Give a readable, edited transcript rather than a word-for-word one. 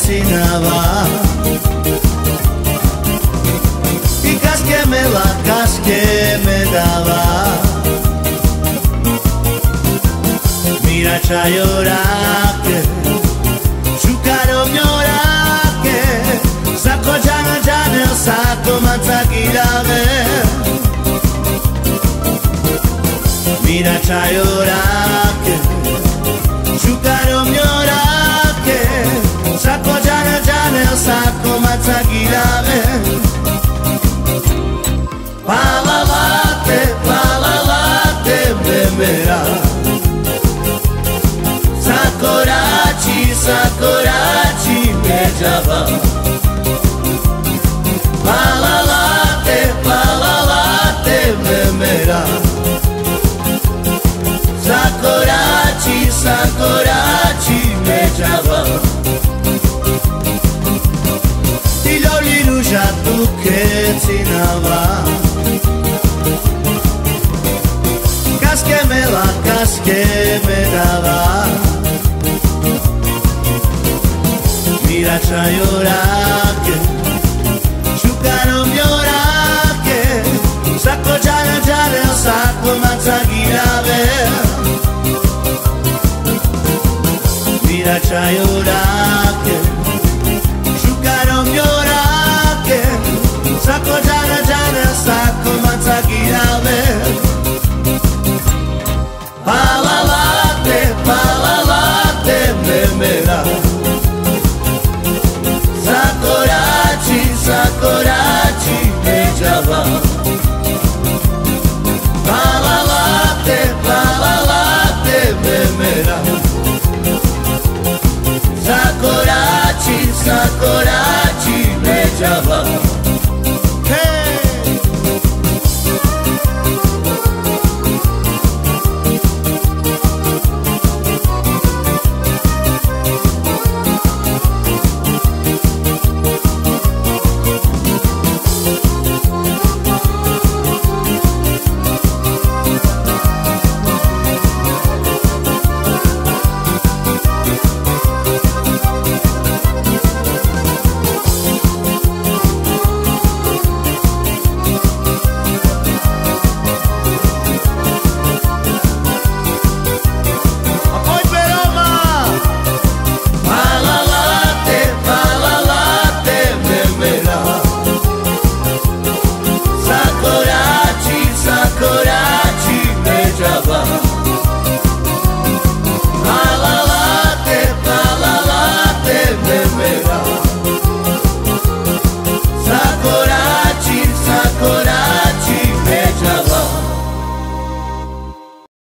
cenava y cas que me daba. Mira chayorake, chukaro nyorake, sako jana jana sako matakirame. Mira chayorake, chukaro nyorake, sako jana jana sako matakirame. Palalate, memera. Sakorachi mejava. Palalate, memera. Sakorachi mejava. Diloli ruja tu che cenava. Cas que me daba. Mira chayorake, chukaro nyorake, sako jana jana sako matakirame. Mira chayorake, chukaro nyorake, sako jana jana sako matakirame. Palalate, memera. Sakorachi mejava. Palalate, memera. Sakorachi mejava.